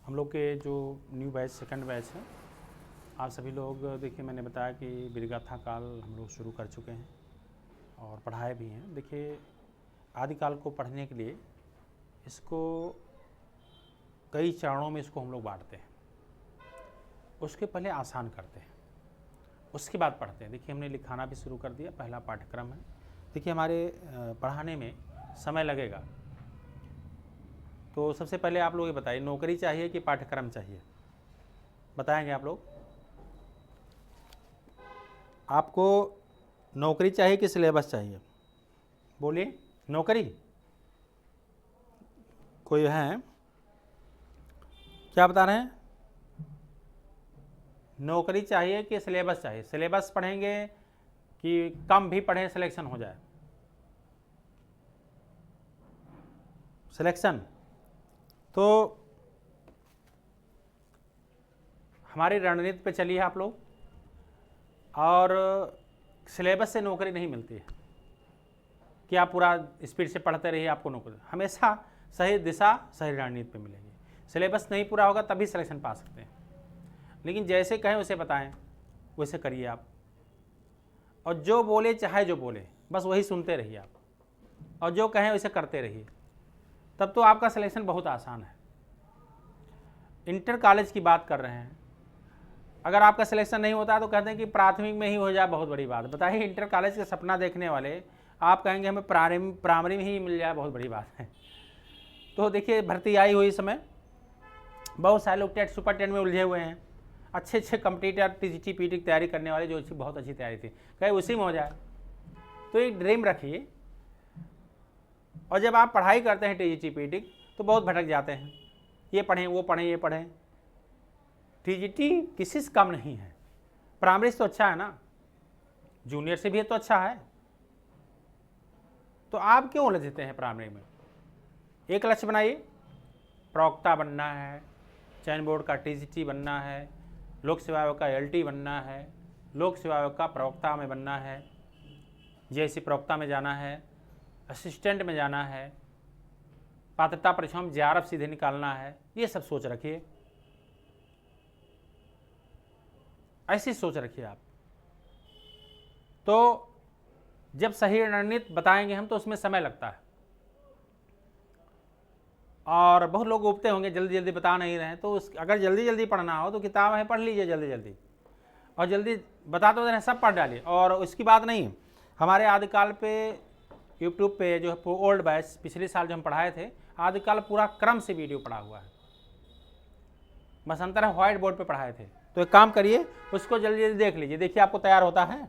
हम लोग के जो न्यू बैच सेकंड बैच है, आप सभी लोग देखिए, मैंने बताया कि वीरगाथा काल हम लोग शुरू कर चुके हैं और पढ़ाए भी हैं। देखिए, आदिकाल को पढ़ने के लिए इसको कई चरणों में इसको हम लोग बांटते हैं। उसके पहले आसान करते हैं, उसके बाद पढ़ते हैं। देखिए, हमने लिखाना भी शुरू कर दिया, पहला पाठ्यक्रम है। देखिए, हमारे पढ़ाने में समय लगेगा, तो सबसे पहले आप लोग ये बताइए, नौकरी चाहिए कि पाठ्यक्रम चाहिए? बताएंगे आप लोग? आपको नौकरी चाहिए कि सिलेबस चाहिए? बोलिए। नौकरी? कोई है? क्या बता रहे हैं? नौकरी चाहिए कि सिलेबस चाहिए? सिलेबस पढ़ेंगे कि कम भी पढ़ें, सिलेक्शन हो जाए? सिलेक्शन। तो हमारी रणनीति पे चलिए आप लोग, और सिलेबस से नौकरी नहीं मिलती है कि आप पूरा स्पीड से पढ़ते रहिए आपको नौकरी। हमेशा सही दिशा सही रणनीति पे मिलेगी। सिलेबस नहीं पूरा होगा तभी सिलेक्शन पा सकते हैं, लेकिन जैसे कहें वैसे बताएं, वैसे करिए आप। और जो बोले चाहे जो बोले, बस वही सुनते रहिए आप, और जो कहें वैसे करते रहिए, तब तो आपका सिलेक्शन बहुत आसान है। इंटर कॉलेज की बात कर रहे हैं, अगर आपका सिलेक्शन नहीं होता तो कहते हैं कि प्राथमिक में ही हो जाए, बहुत बड़ी बात। बताइए, इंटर कॉलेज का सपना देखने वाले आप कहेंगे हमें प्राइमरी में ही मिल जाए, बहुत बड़ी बात है। तो देखिए, भर्ती आई हुई समय बहुत सारे लोग टेट सुपर टेट में उलझे हुए हैं, अच्छे अच्छे कम्पिटिटर टीजीटी पीटी की तैयारी करने वाले, जो बहुत अच्छी तैयारी थी, कहे उसी में हो जाए। तो एक ड्रीम रखिए, और जब आप पढ़ाई करते हैं टीजीटी पीटी तो बहुत भटक जाते हैं, ये पढ़ें वो पढ़ें ये पढ़ें। टीजीटी किसी से कम नहीं है, प्राइमरी से तो अच्छा है ना, जूनियर से भी तो अच्छा है, तो आप क्यों उलझते हैं प्राइमरी में? एक लक्ष्य बनाइए, प्रवक्ता बनना है, चयन बोर्ड का टीजीटी बनना है, लोक सेवा आयोग का एलटी बनना है, लोक सेवा आयोग का प्रवक्ता में बनना है, जेएससी प्रवक्ता में जाना है, असिस्टेंट में जाना है, पात्रता परीक्षा में जेआरएफ सीधे निकालना है। ये सब सोच रखिए, ऐसी सोच रखिए आप। तो जब सही रणनीति बताएंगे हम तो उसमें समय लगता है, और बहुत लोग उबते होंगे जल्दी जल्दी बता नहीं रहे हैं। तो अगर जल्दी जल्दी पढ़ना हो तो किताब है, पढ़ लीजिए जल्दी जल्दी, और जल्दी बता तो रहे सब पढ़ डालिए। और उसकी बात नहीं, हमारे आदिकाल पे यूट्यूब पे जो है ओल्ड बैच पिछले साल जो हम पढ़ाए थे, आदिकाल पूरा क्रम से वीडियो पढ़ा हुआ है, बस अंतर है व्हाइट बोर्ड पे पढ़ाए थे। तो एक काम करिए, उसको जल्दी जल्दी देख लीजिए, देखिए आपको तैयार होता है।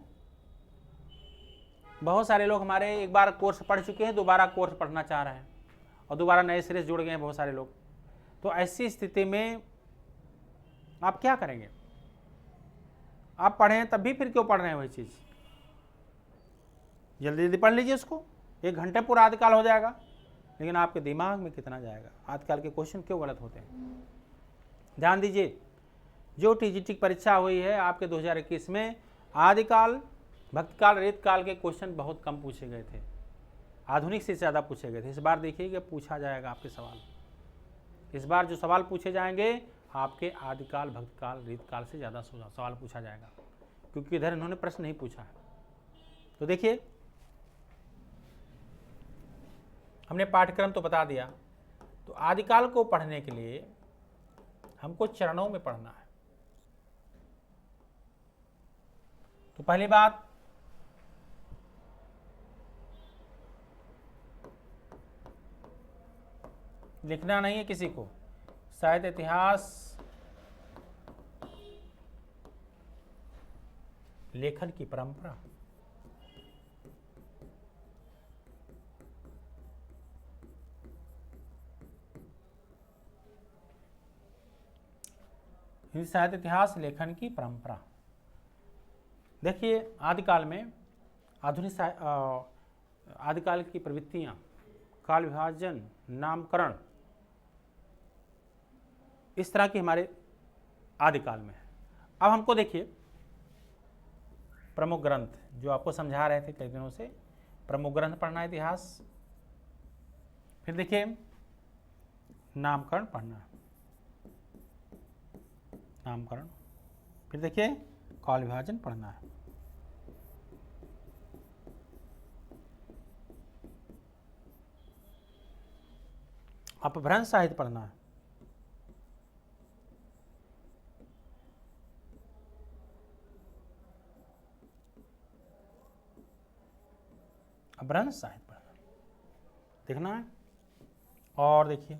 बहुत सारे लोग हमारे एक बार कोर्स पढ़ चुके हैं, दोबारा कोर्स पढ़ना चाह रहे हैं, और दोबारा नए सिरे से जुड़ गए हैं बहुत सारे लोग। तो ऐसी स्थिति में आप क्या करेंगे? आप पढ़ें तब भी फिर क्यों पढ़ रहे हैं वही चीज़? जल्दी जल्दी पढ़ लीजिए उसको, 1 घंटे पूरा आदिकाल हो जाएगा, लेकिन आपके दिमाग में कितना जाएगा? आदिकाल के क्वेश्चन क्यों गलत होते हैं? ध्यान दीजिए, जो टीजीटी की परीक्षा हुई है आपके 2021 में, आदिकाल भक्तकाल रीतकाल के क्वेश्चन बहुत कम पूछे गए थे, आधुनिक से ज़्यादा पूछे गए थे। इस बार देखिए पूछा जाएगा आपके सवाल, इस बार जो सवाल पूछे जाएंगे आपके आदिकाल भक्तकाल रीतकाल से ज़्यादा सवाल पूछा जाएगा, क्योंकि इधर इन्होंने प्रश्न नहीं पूछा है। तो देखिए, हमने पाठ्यक्रम तो बता दिया। तो आदिकाल को पढ़ने के लिए हमको चरणों में पढ़ना है। तो पहली बात, लिखना नहीं है किसी को, साहित्य इतिहास लेखन की परंपरा। हिंदी साहित्य इतिहास लेखन की परंपरा। देखिए, आदिकाल में आदिकाल की प्रवृत्तियां, काल विभाजन, नामकरण, इस तरह की हमारे आदिकाल में है। अब हमको देखिए प्रमुख ग्रंथ, जो आपको समझा रहे थे कई दिनों से, प्रमुख ग्रंथ पढ़ना है इतिहास। फिर देखिए नामकरण पढ़ना है, नामकरण। फिर देखिए कौल विभाजन पढ़ना है। अपभ्रंश साहित्य पढ़ना है। अपभ्रंश साहित्य पढ़ना देखना है। और देखिए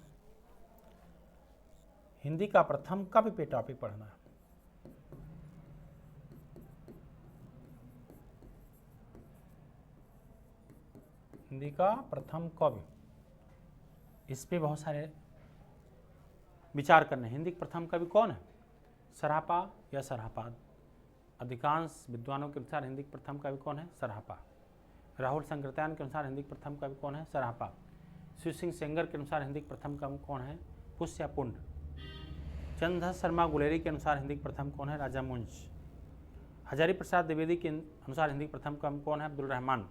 हिंदी का प्रथम कवि पे टॉपिक पढ़ना है। हिंदी का प्रथम कवि, इस पे बहुत सारे विचार करने। हिंदी का प्रथम कवि कौन है? सरापा या सरापाद? अधिकांश विद्वानों के अनुसार हिंदी का प्रथम कवि कौन है? सरापा। राहुल संकृत्यान के अनुसार हिंदी का प्रथम कवि कौन है? सरापा। शिव सिंह सेंगर के अनुसार हिंदी का प्रथम कवि कौन है? पुष्य पुंड। चंद्र शर्मा गुलेरी के अनुसार हिंदी का प्रथम कौन है? राजा मुंज। हजारी प्रसाद द्विवेदी के अनुसार हिंदी का प्रथम कवि कौन है? अब्दुल रहमान।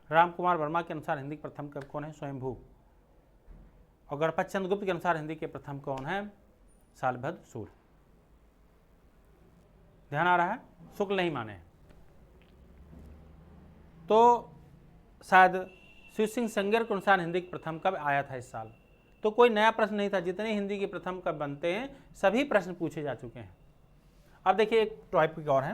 राम कुमार वर्मा के अनुसार हिंदी का प्रथम कवि कौन है? स्वयंभू। और गणपत चंद्र गुप्त के अनुसार हिंदी के प्रथम कौन है? शालभद्र सूर्य। ध्यान आ रहा है? शुक्ल नहीं माने तो शायद शिव सिंह सेंगर के अनुसार हिंदी का प्रथम कवि आया था इस साल। तो कोई नया प्रश्न नहीं था, जितने हिंदी के प्रथम कवि बनते हैं सभी प्रश्न पूछे जा चुके हैं। अब देखिए एक टॉपिक और है,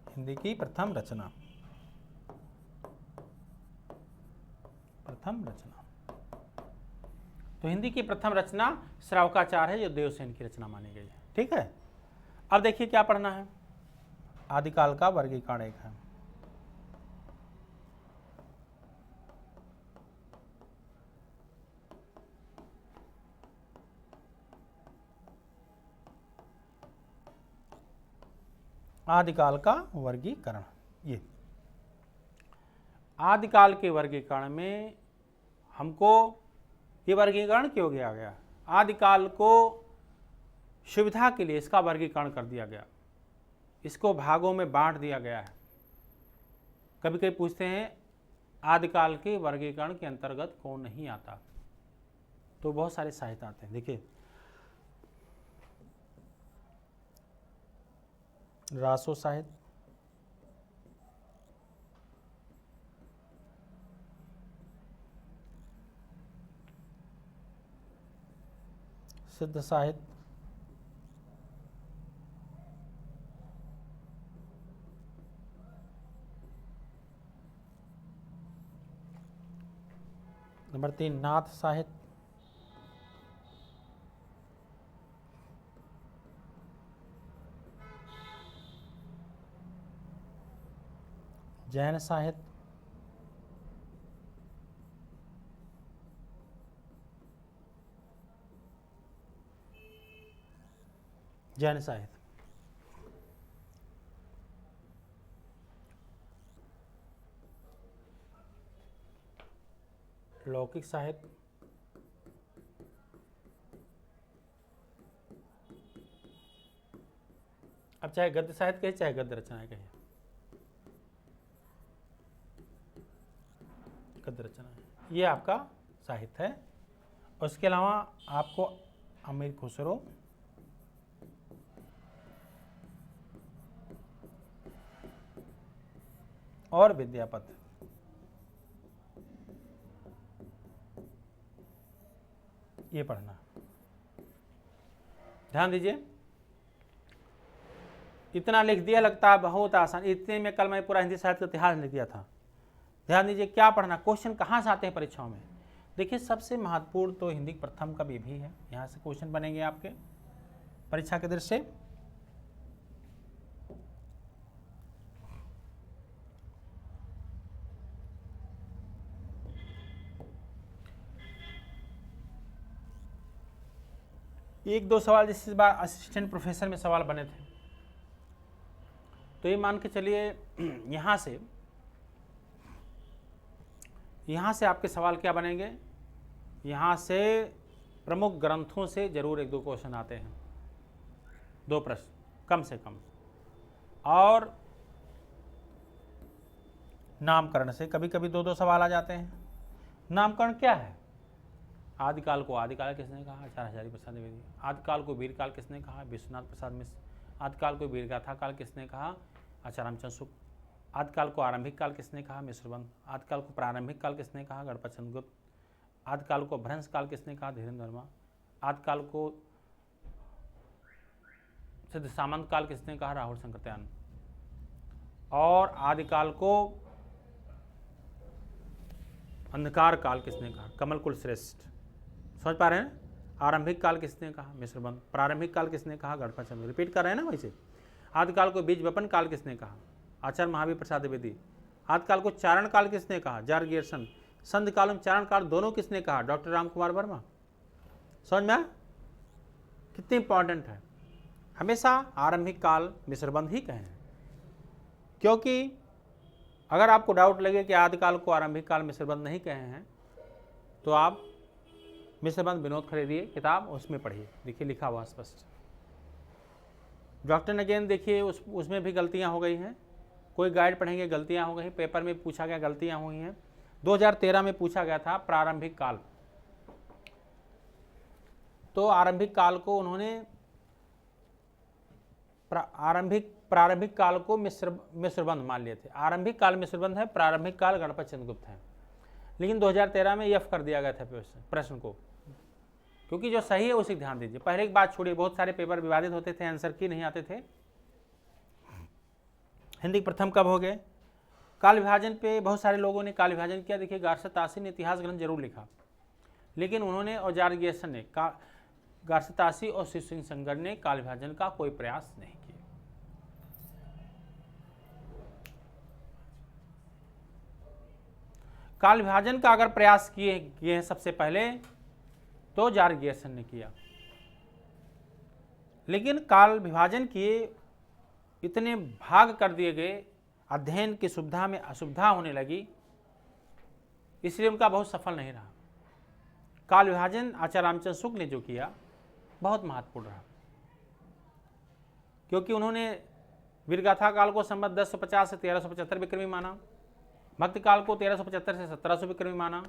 हिंदी की प्रथम रचना। प्रथम रचना तो हिंदी की प्रथम रचना श्रावकाचार है, जो देवसेन की रचना मानी गई है। ठीक है। अब देखिए क्या पढ़ना है। आदिकाल का वर्गीकरण एक है। आदिकाल का वर्गीकरण, ये आदिकाल के वर्गीकरण में हमको ये वर्गीकरण क्यों किया गया? आदिकाल को सुविधा के लिए इसका वर्गीकरण कर दिया गया, इसको भागों में बांट दिया गया है। कभी कभी पूछते हैं आदिकाल के वर्गीकरण के अंतर्गत कौन नहीं आता, तो बहुत सारे साहित्य आते हैं। देखिए रासो साहित्य, सिद्ध साहित्य, नंबर 3 नाथ साहित्य, जैन साहित्य, जैन साहित्य, लौकिक साहित्य, अब चाहे गद्य साहित्य कहे चाहे गद्य रचना कहे, गद्य रचना ये आपका साहित्य है। उसके अलावा आपको अमीर खुसरो, और विद्यापति, ये पढ़ना। ध्यान दीजिए, इतना लिख दिया, लगता है बहुत आसान। इतने में कल मैं पूरा हिंदी साहित्य का इतिहास लिख दिया था। ध्यान दीजिए क्या पढ़ना, क्वेश्चन कहाँ से आते हैं परीक्षाओं में। देखिए सबसे महत्वपूर्ण तो हिंदी प्रथम कवि भी है, यहाँ से क्वेश्चन बनेंगे आपके परीक्षा के दृष्टि से। एक दो सवाल जिस बार असिस्टेंट प्रोफेसर में सवाल बने थे, तो ये मान के चलिए यहाँ से आपके सवाल क्या बनेंगे, यहाँ से प्रमुख ग्रंथों से जरूर एक दो क्वेश्चन आते हैं, 2 प्रश्न कम से कम। और नामकरण से कभी कभी 2-2 सवाल आ जाते हैं। नामकरण क्या है? आदिकाल को आदिकाल किसने कहा? आचार्य हजारी प्रसाद द्विवेदी। आदिकाल को वीरकाल किसने कहा? विश्वनाथ प्रसाद मिश्र। आदिकाल को वीरगाथा काल किसने कहा? आचार्य रामचंद्र शुक्ल। आदिकाल को आरंभिक काल किसने कहा? मिश्रबंध। आदिकाल को प्रारंभिक काल किसने कहा? गणपत चंद्रगुप्त। आदिकाल को भ्रंश काल किसने कहा? धीरेन्द्र वर्मा। आदिकाल को सिद्ध सामंत काल किसने कहा? राहुल शंकरत्यान। और आदिकाल को अंधकार काल किसने कहा? कमल कुल श्रेष्ठ। समझ पा रहे हैं? आरंभिक काल किसने कहा? मिश्रबंध। प्रारंभिक काल किसने कहा? गणपत चंद्र। रिपीट कर रहे हैं ना वैसे। आदिकाल को बीज वपन काल किसने कहा? आचार्य महावीर प्रसाद द्विवेदी। आदिकाल को चारण काल किसने कहा? George Gierson. संध काल एवं चारण काल दोनों किसने कहा? डॉक्टर रामकुमार वर्मा। समझ में आया कितनी इंपॉर्टेंट है? हमेशा आरंभिक काल मिश्रबंध ही कहें, क्योंकि अगर आपको डाउट लगे कि आदिकाल को आरंभिक काल मिश्रबंध नहीं कहे हैं तो आप मिश्रबंध विनोद खरीदिए किताब, उसमें पढ़िए, देखिए लिखा हुआ स्पष्ट। डॉक्टर अगेन देखिए उसमें भी गलतियां हो गई हैं। कोई गाइड पढ़ेंगे गलतियां हो गई, पेपर में पूछा गया गलतियां हुई हैं। 2013 में पूछा गया था प्रारंभिक काल, तो आरंभिक काल को उन्होंने प्रारंभिक काल को मिश्रबंध मान लिए थे। आरंभिक काल मिश्रबंध है, प्रारंभिक काल गणपत चंद्रगुप्त है। लेकिन 2013 में एफ कर दिया गया था प्रश्न को, क्योंकि जो सही है उसी ध्यान दीजिए। पहले एक बात छोड़िए, बहुत सारे पेपर विवादित होते थे, आंसर की नहीं आते थे। हिंदी प्रथम कब हो गए? काल विभाजन पे बहुत सारे लोगों ने काल विभाजन किया। देखिए गार्सतासी ने इतिहास ग्रंथ जरूर लिखा, लेकिन उन्होंने और जॉर्ज गियर्सन ने गार्सतासी और शिव सिंह संगर ने काल विभाजन का कोई प्रयास नहीं किया। काल विभाजन का अगर प्रयास किए हैं सबसे पहले तो जॉर्ज गियर्सन ने किया, लेकिन काल विभाजन किए इतने भाग कर दिए गए, अध्ययन की सुविधा में असुविधा होने लगी, इसलिए उनका बहुत सफल नहीं रहा। काल विभाजन आचार्य रामचंद्र शुक्ल ने जो किया बहुत महत्वपूर्ण रहा, क्योंकि उन्होंने वीरगाथा काल को संवत 1050 से 1375 विक्रमी माना, भक्ति काल को 1375 से 1700 विक्रमी माना,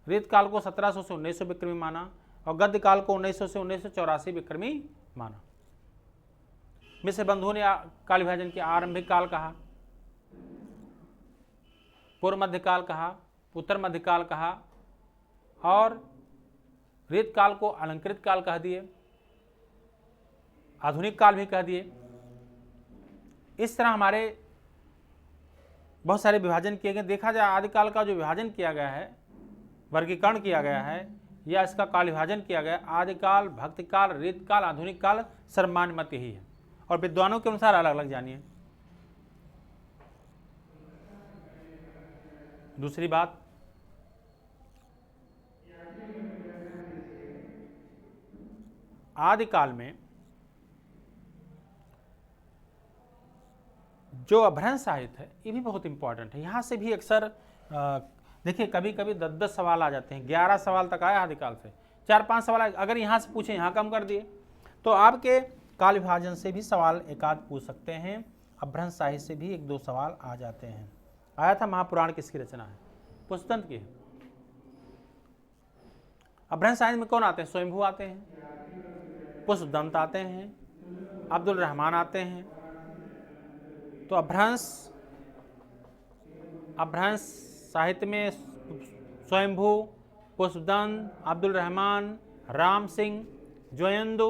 रीत काल को 1700 से 1900 विक्रमी माना, और गद्य काल को 1900 से 1984 विक्रमी माना। मिश्र बंधुओं ने काल विभाजन के आरंभिक काल कहा, पूर्व मध्यकाल कहा, उत्तर मध्यकाल कहा, और रीत काल को अलंकृत काल कह दिए, आधुनिक काल भी कह दिए। इस तरह हमारे बहुत सारे विभाजन किए गए। देखा जाए आदिकाल का जो विभाजन किया गया है, वर्गीकरण किया गया है, या इसका काल विभाजन किया गया, आदिकाल, भक्तिकाल, रीतकाल, आधुनिक काल, सर्वमान्य मत यही है, और विद्वानों के अनुसार अलग अलग जानिए। दूसरी बात, आदिकाल में जो अभ्रंश साहित्य है ये भी बहुत इंपॉर्टेंट है। यहाँ से भी अक्सर देखिए कभी कभी 10-10 सवाल आ जाते हैं, 11 सवाल तक आया आदिकाल से, 4-5 सवाल अगर यहाँ से पूछे यहाँ कम कर दिए, तो आपके काल विभाजन से भी सवाल एक आध पूछ सकते हैं, अभ्रंश साहित्य से भी 1-2 सवाल आ जाते हैं। आया था महापुराण किसकी रचना है? पुष्पदंत की है। अभ्रंश साहित्य में कौन आते हैं? स्वयंभू आते हैं, पुष्पदंत आते हैं, अब्दुल रहमान आते हैं। तो अभ्रंश साहित्य में स्वयंभू, पुष्पदंत, अब्दुल रहमान, राम सिंह, जोयंदु,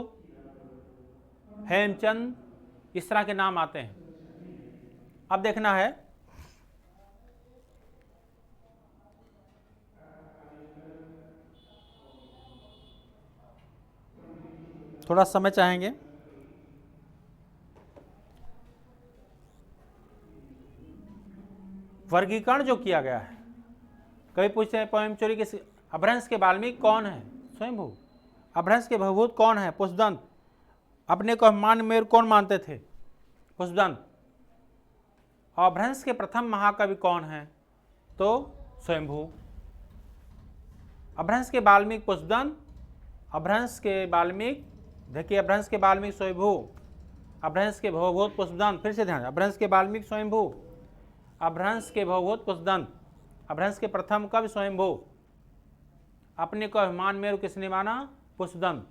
हेमचंद, इस तरह के नाम आते हैं। अब देखना है थोड़ा समय चाहेंगे। वर्गीकरण जो किया गया है, कभी पूछते हैं पोएम चोरी के अभ्रंश के वाल्मीकि कौन है? स्वयंभू। अभ्रंश के भवभूत कौन है? पुष्पदंत। अपने को मान मेर कौन मानते थे? पुष्पदंत। और अभ्रंश के प्रथम महाकवि कौन है? तो स्वयंभू। अभ्रंश के वाल्मीकि पुष्पदंत, अभ्रंश के वाल्मीकि, देखिए अभ्रंश के वाल्मीकि स्वयंभू, अभ्रंश के भवभूत पुष्पदंत। फिर से ध्यान, अभ्रंश के वाल्मीकि स्वयंभू, अभ्रंश के भवभूत पुष्पदंत, अभ्रंश के प्रथम कवि स्वयंभू, अपने को अभिमान मेरु किसने माना? पुष्पदंत।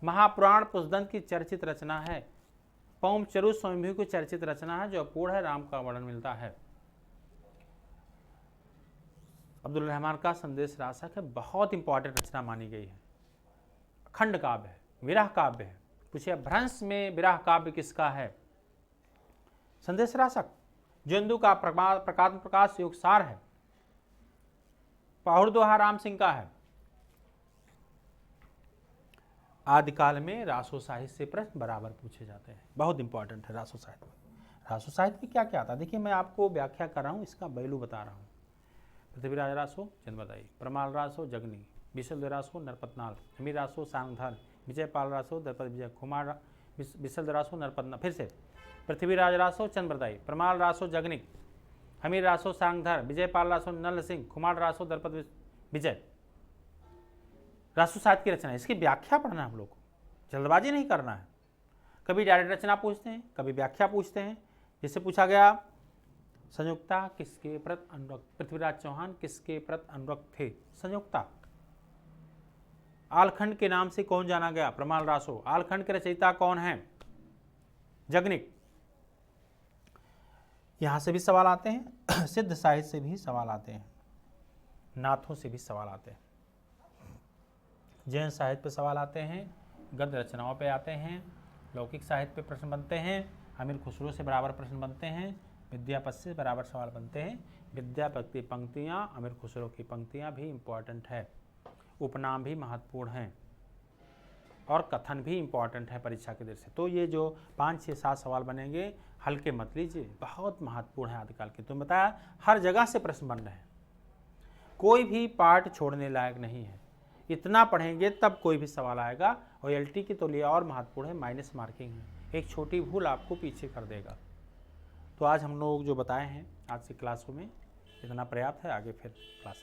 महापुराण पुष्पदंत की चर्चित रचना है। पौम चरु स्वयंभू की चर्चित रचना है जो अपूर्ण है, राम का वर्णन मिलता है। अब्दुल रहमान का संदेश रासक है, बहुत इंपॉर्टेंट रचना मानी गई है। खंड काव्य है, विरह काव्य है। पूछिए भ्रंश में विरह काव्य किसका है? संदेश रासक। जंदू का प्रकाश योग सार है। पाहुड़ दोहा राम सिंह का है। आदिकाल में रासो साहित्य से प्रश्न बराबर पूछे जाते हैं, बहुत इंपॉर्टेंट है रासो साहित्य में। रासो साहित्य में क्या क्या आता है देखिए, मैं आपको व्याख्या कर रहा हूँ, इसका बैलू बता रहा हूँ। पृथ्वीराज रासो जन्मदायी, प्रमाल रासो जगनी, विशल रासो नरपतनाल, अमीर रासो सांगधर, विजयपाल रासो दरपद विजय कुमार, विशल रासो नरपतना। फिर से पृथ्वीराज रासो चंद्रदायी, प्रमाल रासो जगनिक, हमीर रासो सांगधर, विजयपाल रासो नल सिंह, कुमार रासो दरपद विजय। रासो साहित्य की रचना, इसकी व्याख्या पढ़ना है हम लोग को, जल्दबाजी नहीं करना है। कभी डायरेक्ट रचना पूछते हैं, कभी व्याख्या पूछते हैं। जिससे पूछा गया संयुक्ता किसके प्रति अनुरक्त, पृथ्वीराज चौहान किसके प्रति अनुरक्त थे? संयुक्ता। आलखंड के नाम से कौन जाना गया? प्रमाल रासो। आलखंड के रचयिता कौन है? जगनिक। यहां से भी सवाल आते हैं, सिद्ध साहित्य से भी सवाल आते हैं, नाथों से भी सवाल आते हैं, जैन साहित्य पे सवाल आते हैं, गद्य रचनाओं पे आते हैं, लौकिक साहित्य पे प्रश्न बनते हैं, अमीर खुसरो से बराबर प्रश्न बनते हैं, विद्यापति से बराबर सवाल बनते हैं। विद्यापति पंक्तियाँ, अमीर खुसरो की पंक्तियाँ भी इम्पॉर्टेंट है। उपनाम भी महत्वपूर्ण हैं और कथन भी इम्पॉर्टेंट है परीक्षा की दृष्टि से। तो ये जो 5, 6, 7 सवाल बनेंगे, हल्के मत लीजिए, बहुत महत्वपूर्ण है आदिकाल के। तो बताया हर जगह से प्रश्न बन रहे हैं, कोई भी पार्ट छोड़ने लायक नहीं है। इतना पढ़ेंगे तब कोई भी सवाल आएगा। और एलटी की तो लिए और महत्वपूर्ण है, माइनस मार्किंग है, एक छोटी भूल आपको पीछे कर देगा। तो आज हम लोग जो बताए हैं आज से क्लासों में इतना पर्याप्त है, आगे फिर क्लास